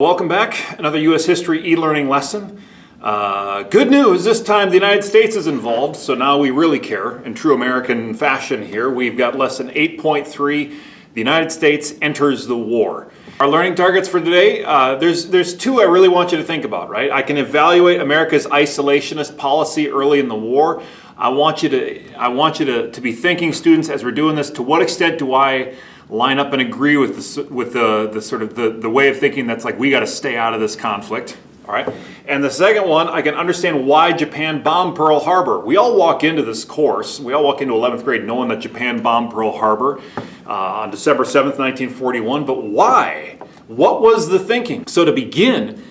Welcome back. Another U.S. history e-learning lesson. Good news, this time the United States is involved, so now we really care in true American fashion here. We've got lesson 8.3, the United States enters the war. Our learning targets for today, there's two I really want you to think about, right? I can evaluate America's isolationist policy early in the war. I want you to be thinking, students, as we're doing this, to what extent do I line up and agree with the sort of the way of thinking that's like, we got to stay out of this conflict, all right? And the second one, I can understand why Japan bombed Pearl Harbor. We all walk into this course, we all walk into 11th grade knowing that Japan bombed Pearl Harbor on December 7th, 1941, but why? What was the thinking? So to begin,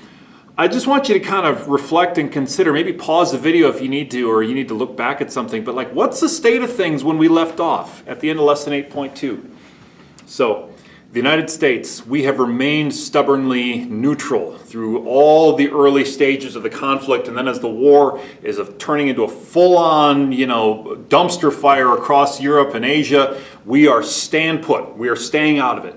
I just want you to kind of reflect and consider, maybe pause the video if you need to, or you need to look back at something, but like, what's the state of things when we left off at the end of lesson 8.2? So, the United States, we have remained stubbornly neutral through all the early stages of the conflict, and then as the war is turning into a full-on, dumpster fire across Europe and Asia, we are stand put. We are staying out of it.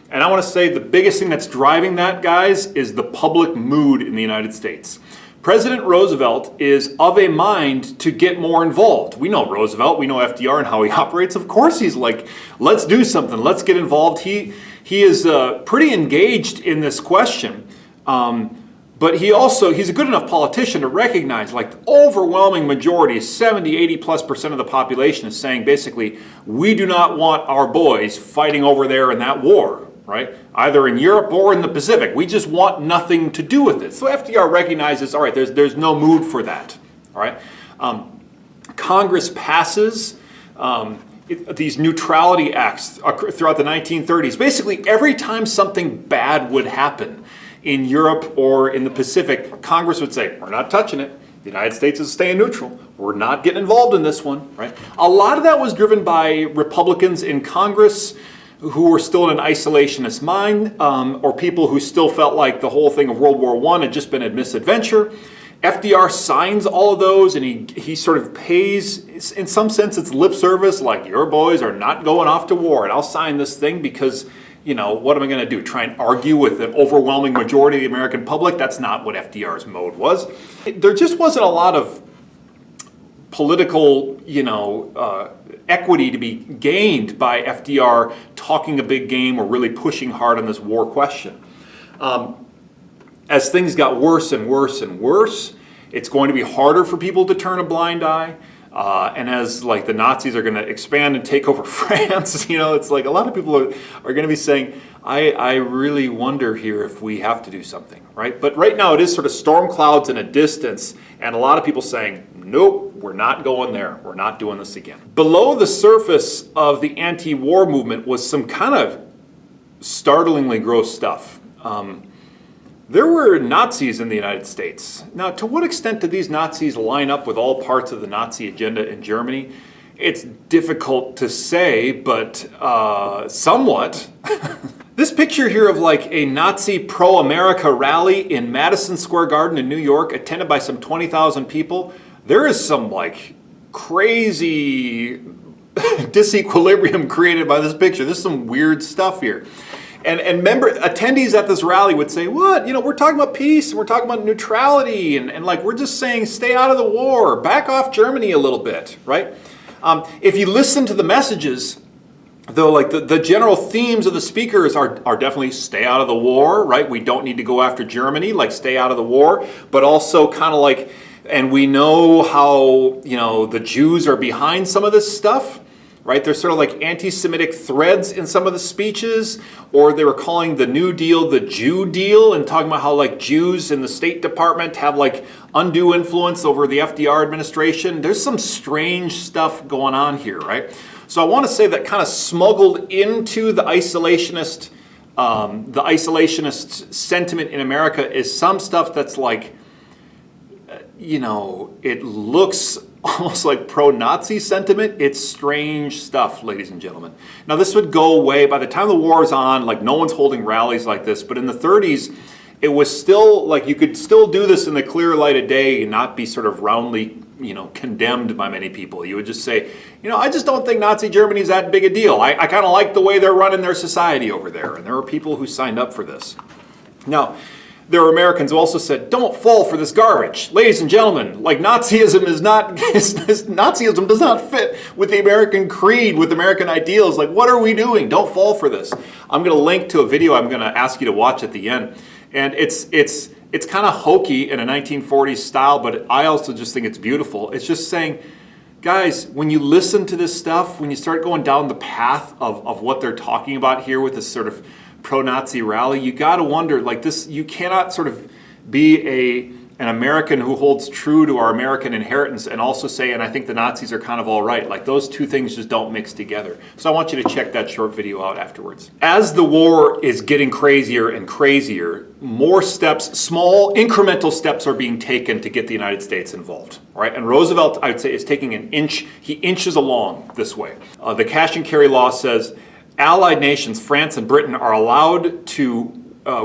And I want to say the biggest thing that's driving that, guys, is the public mood in the United States. President Roosevelt is of a mind to get more involved. We know Roosevelt, we know FDR and how he operates. Of course he's like, let's do something, let's get involved. He is pretty engaged in this question. But he's a good enough politician to recognize, like, the overwhelming majority, 70, 80+% of the population is saying basically, we do not want our boys fighting over there in that war, right? Either in Europe or in the Pacific. We just want nothing to do with it. So FDR recognizes, all right, there's no mood for that, all right? Congress passes these neutrality acts throughout the 1930s. Basically, every time something bad would happen in Europe or in the Pacific, Congress would say, we're not touching it. The United States is staying neutral. We're not getting involved in this one, right? A lot of that was driven by Republicans in Congress who were still in an isolationist mind, or people who still felt like the whole thing of World War I had just been a misadventure. FDR signs all of those, and he sort of pays, in some sense, it's lip service, like, your boys are not going off to war, and I'll sign this thing because, what am I going to do? Try and argue with an overwhelming majority of the American public? That's not what FDR's mode was. There just wasn't a lot of political, equity to be gained by FDR talking a big game or really pushing hard on this war question. As things got worse and worse and worse, it's going to be harder for people to turn a blind eye. And as like the Nazis are going to expand and take over France, it's like a lot of people are going to be saying, I really wonder here if we have to do something, right? But right now it is sort of storm clouds in a distance, and a lot of people saying, nope, we're not going there. We're not doing this again. Below the surface of the anti-war movement was some kind of startlingly gross stuff. There were Nazis in the United States. Now, to what extent did these Nazis line up with all parts of the Nazi agenda in Germany? It's difficult to say, but somewhat. This picture here of like a Nazi pro-America rally in Madison Square Garden in New York, attended by some 20,000 people, there is some like crazy disequilibrium created by this picture. There's some weird stuff here. And remember, attendees at this rally would say, what? We're talking about peace, and we're talking about neutrality, and like, we're just saying stay out of the war, back off Germany a little bit, right? If you listen to the messages, though, like the general themes of the speakers are definitely stay out of the war, right? We don't need to go after Germany, like stay out of the war, but also kind of like, and we know how, the Jews are behind some of this stuff, right? There's sort of like anti-Semitic threads in some of the speeches, or they were calling the New Deal the Jew deal and talking about how like Jews in the State Department have like undue influence over the FDR administration. There's some strange stuff going on here, right? So I want to say that kind of smuggled into the isolationist sentiment in America is some stuff that's like, it looks almost like pro-Nazi sentiment. It's strange stuff, ladies and gentlemen. Now, this would go away by the time the war is on, like no one's holding rallies like this, but in the 30s, it was still like you could still do this in the clear light of day and not be sort of roundly, condemned by many people. You would just say, I just don't think Nazi Germany is that big a deal. I kind of like the way they're running their society over there. And there were people who signed up for this. Now, there are Americans who also said, don't fall for this garbage. Ladies and gentlemen, like Nazism is not, Nazism does not fit with the American creed, with American ideals. Like, what are we doing? Don't fall for this. I'm going to link to a video I'm going to ask you to watch at the end. And it's kind of hokey in a 1940s style, but I also just think it's beautiful. It's just saying, guys, when you listen to this stuff, when you start going down the path of what they're talking about here with this sort of pro-Nazi rally, you got to wonder, like this, you cannot sort of be an American who holds true to our American inheritance and also say, and I think the Nazis are kind of all right. Like those two things just don't mix together. So I want you to check that short video out afterwards. As the war is getting crazier and crazier, more steps, small incremental steps are being taken to get the United States involved. All right? And Roosevelt, I would say, is taking an inch, he inches along this way. The cash and carry law says Allied nations, France and Britain, are allowed to,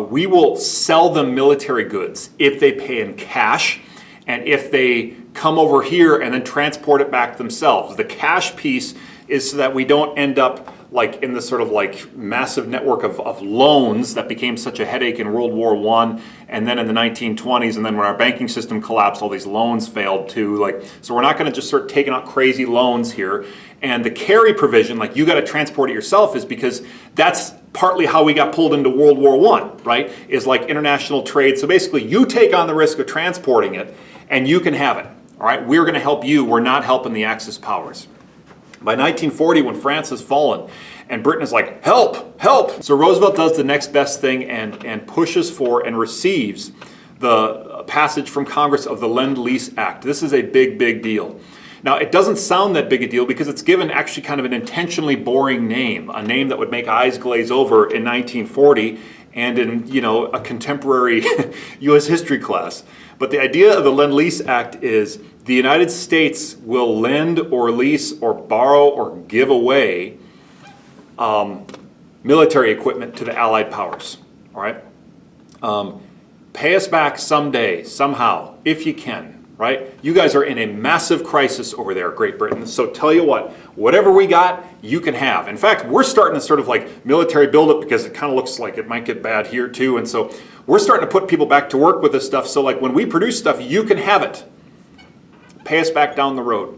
we will sell them military goods if they pay in cash and if they come over here and then transport it back themselves. The cash piece is so that we don't end up like in this sort of like massive network of loans that became such a headache in World War I and then in the 1920s, and then when our banking system collapsed, all these loans failed too. Like, so we're not going to just start taking out crazy loans here. And the carry provision, like you got to transport it yourself, is because that's partly how we got pulled into World War I, right? Is like international trade. So basically you take on the risk of transporting it and you can have it, all right? We're going to help you. We're not helping the Axis powers. By 1940, when France has fallen and Britain is like, help, help. So Roosevelt does the next best thing and pushes for and receives the passage from Congress of the Lend-Lease Act. This is a big, big deal. Now, it doesn't sound that big a deal because it's given actually kind of an intentionally boring name, a name that would make eyes glaze over in 1940 and in, you know, a contemporary U.S. history class. But the idea of the Lend-Lease Act is the United States will lend or lease or borrow or give away military equipment to the Allied powers, all right? Pay us back someday, somehow, if you can, right? You guys are in a massive crisis over there, Great Britain. So tell you what, whatever we got, you can have. In fact, we're starting to sort of like military buildup because it kind of looks like it might get bad here too. And so we're starting to put people back to work with this stuff. So like when we produce stuff, you can have it. Pay us back down the road.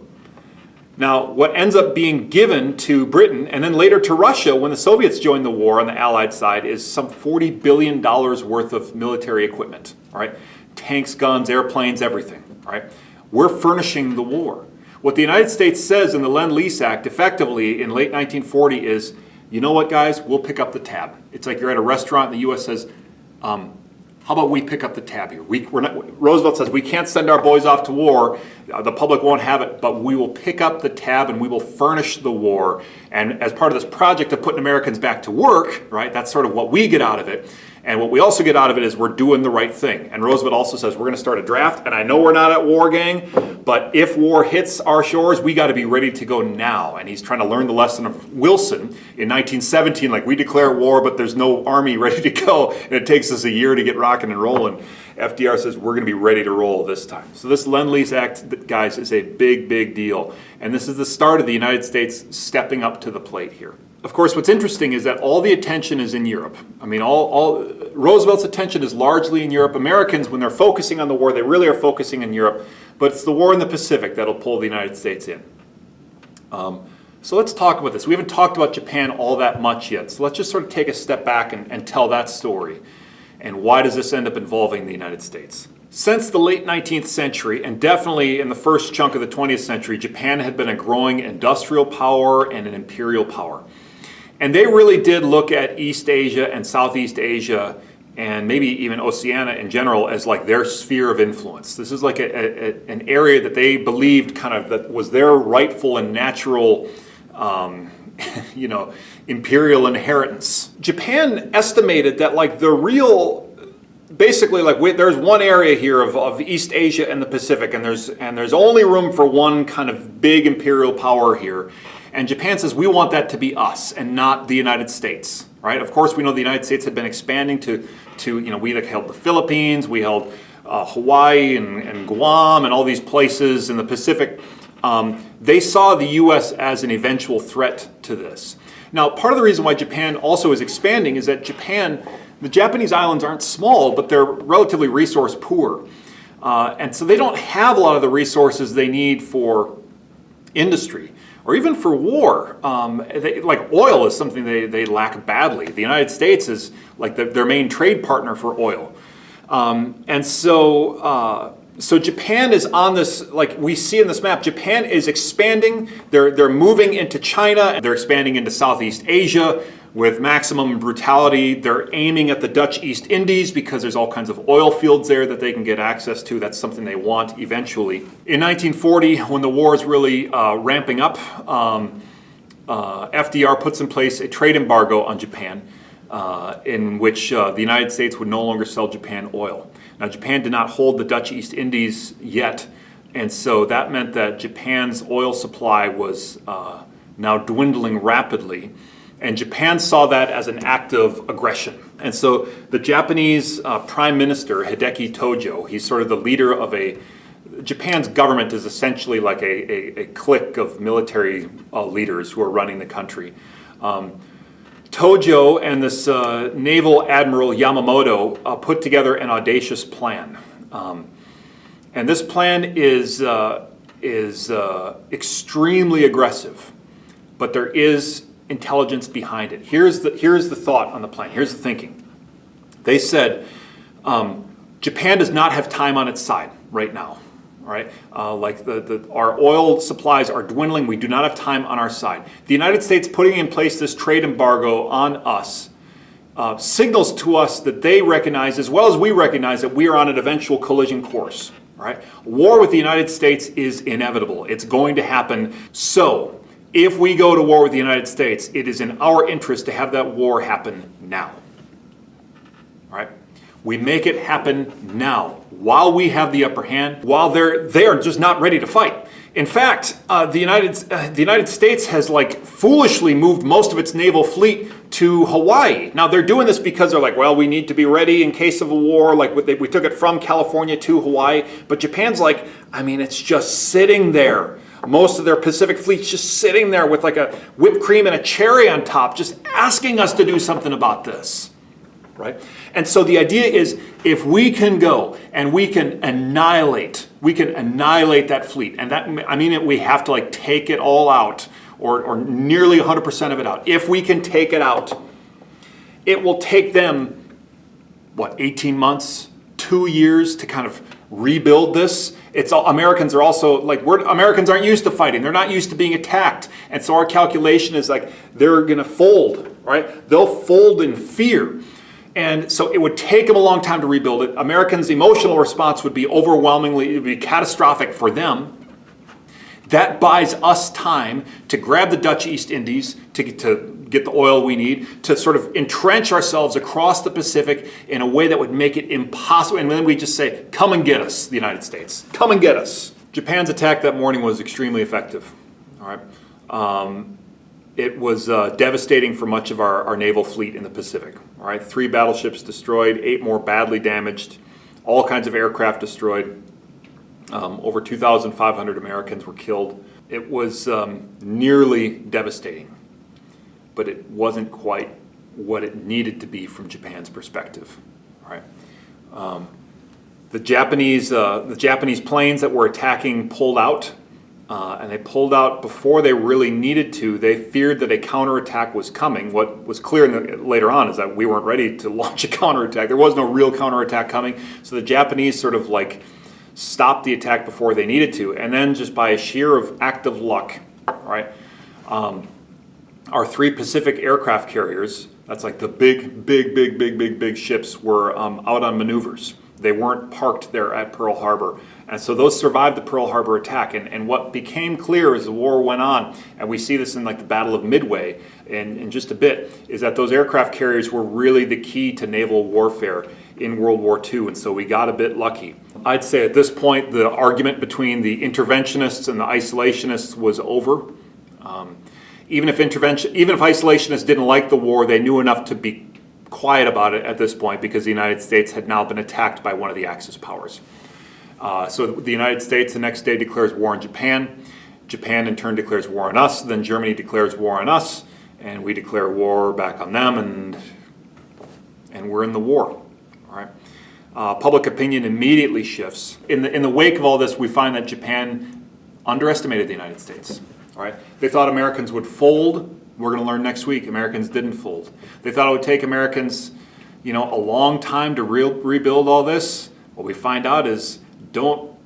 Now, what ends up being given to Britain and then later to Russia when the Soviets joined the war on the Allied side is some $40 billion worth of military equipment, all right? Tanks, guns, airplanes, everything, all right? We're furnishing the war. What the United States says in the Lend-Lease Act effectively in late 1940 is, you know what, guys, we'll pick up the tab. It's like you're at a restaurant and the U.S. says, how about we pick up the tab here? Roosevelt says we can't send our boys off to war. The public won't have it, but we will pick up the tab and we will furnish the war. And as part of this project of putting Americans back to work, right, that's sort of what we get out of it. And what we also get out of it is we're doing the right thing. And Roosevelt also says we're going to start a draft. And I know we're not at war, gang, but if war hits our shores, we got to be ready to go now. And he's trying to learn the lesson of Wilson in 1917. Like, we declare war, but there's no army ready to go. And it takes us a year to get rocking and rolling. FDR says we're going to be ready to roll this time. So this Lend-Lease Act, guys, is a big, big deal. And this is the start of the United States stepping up to the plate here. Of course, what's interesting is that all the attention is in Europe. I mean, Roosevelt's attention is largely in Europe. Americans, when they're focusing on the war, they really are focusing in Europe. But it's the war in the Pacific that'll pull the United States in. So let's talk about this. We haven't talked about Japan all that much yet. So let's just sort of take a step back and tell that story. And why does this end up involving the United States? Since the late 19th century, and definitely in the first chunk of the 20th century, Japan had been a growing industrial power and an imperial power. And they really did look at East Asia and Southeast Asia and maybe even Oceania in general as like their sphere of influence. This is like an area that they believed kind of that was their rightful and natural imperial inheritance. Japan estimated that like the real, basically like there's one area here of East Asia and the Pacific, and there's only room for one kind of big imperial power here. And Japan says, we want that to be us and not the United States, right? Of course, we know the United States had been expanding to we held the Philippines, we held Hawaii and Guam and all these places in the Pacific. They saw the U.S. as an eventual threat to this. Now, part of the reason why Japan also is expanding is that Japan, The Japanese islands aren't small, but they're relatively resource poor. And so they don't have a lot of the resources they need for industry or even for war. Like oil is something they lack badly. The United States is like their main trade partner for oil. So Japan is on this, like we see in this map, Japan is expanding. They're moving into China. They're expanding into Southeast Asia with maximum brutality. They're aiming at the Dutch East Indies because there's all kinds of oil fields there that they can get access to. That's something they want eventually. In 1940, when the war is really ramping up, FDR puts in place a trade embargo on Japan in which the United States would no longer sell Japan oil. Now, Japan did not hold the Dutch East Indies yet, and so that meant that Japan's oil supply was now dwindling rapidly. And Japan saw that as an act of aggression. And so the Japanese Prime Minister, Hideki Tojo, he's sort of the leader of Japan's government is essentially like a clique of military leaders who are running the country. Tojo and this naval admiral Yamamoto put together an audacious plan. And this plan is extremely aggressive, but there is intelligence behind it. Here's the thought on the plan. Here's the thinking. They said, Japan does not have time on its side right now. All right, our oil supplies are dwindling. We do not have time on our side. The United States putting in place this trade embargo on us signals to us that they recognize, as well as we recognize, that we are on an eventual collision course. All right, war with the United States is inevitable. It's going to happen. So, if we go to war with the United States, it is in our interest to have that war happen now. All right? We make it happen now, while we have the upper hand, while they're just not ready to fight. In fact, the United States has like foolishly moved most of its naval fleet to Hawaii. Now they're doing this because they're like, well, we need to be ready in case of a war. Like we took it from California to Hawaii, but Japan's like, I mean, it's just sitting there. Most of their Pacific fleet's just sitting there with like a whipped cream and a cherry on top, just asking us to do something about this, right? And so the idea is, if we can go and we can annihilate that fleet, and that, I mean, we have to like take it all out, or nearly 100% of it out. If we can take it out, it will take them, 18 months, 2 years to kind of rebuild this. Americans are also like, Americans aren't used to fighting. They're not used to being attacked. And so our calculation is like, they're going to fold, right? They'll fold in fear. And so it would take them a long time to rebuild it. Americans' emotional response would be it would be catastrophic for them. That buys us time to grab the Dutch East Indies, to get the oil we need, to sort of entrench ourselves across the Pacific in a way that would make it impossible. And then we just say, come and get us, the United States. Come and get us. Japan's attack that morning was extremely effective. All right. It was devastating for much of our naval fleet in the Pacific. All right. 3 battleships destroyed, 8 more badly damaged, all kinds of aircraft destroyed. Over 2,500 Americans were killed. It was nearly devastating, but it wasn't quite what it needed to be from Japan's perspective. All right. The Japanese planes that were attacking pulled out, and they pulled out before they really needed to. They feared that a counterattack was coming. What was clear later on is that we weren't ready to launch a counterattack. There was no real counterattack coming, so the Japanese sort of like stopped the attack before they needed to, and then just by a sheer act of luck, right? Our 3 Pacific aircraft carriers, that's like the big ships, were out on maneuvers. They weren't parked there at Pearl Harbor. And so those survived the Pearl Harbor attack. And what became clear as the war went on, and we see this in like the Battle of Midway in just a bit, is that those aircraft carriers were really the key to naval warfare in World War II. And so we got a bit lucky. I'd say at this point, the argument between the interventionists and the isolationists was over. Even if isolationists didn't like the war, they knew enough to be quiet about it at this point because the United States had now been attacked by one of the Axis powers. So the United States the next day declares war on Japan. Japan in turn declares war on us. Then Germany declares war on us, and we declare war back on them, and and we're in the war. All right. Public opinion immediately shifts. In the wake of all this, we find that Japan underestimated the United States. All right. They thought Americans would fold. We're going to learn next week, Americans didn't fold. They thought it would take Americans, a long time to rebuild all this. What we find out is don't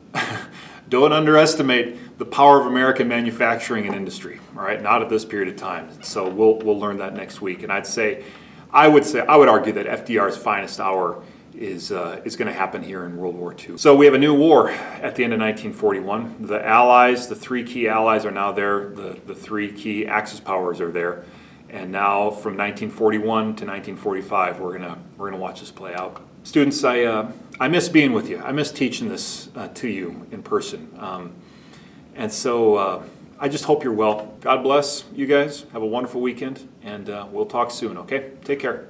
underestimate the power of American manufacturing and industry. All right, not at this period of time. So we'll learn that next week. And I would argue that FDR's finest hour is going to happen here in World War II. So we have a new war at the end of 1941. The Allies, the three key Allies are now there. The three key Axis powers are there. And now from 1941 to 1945, we're gonna watch this play out. Students, I miss being with you. I miss teaching this to you in person. And so I just hope you're well. God bless you guys. Have a wonderful weekend, and we'll talk soon, okay? Take care.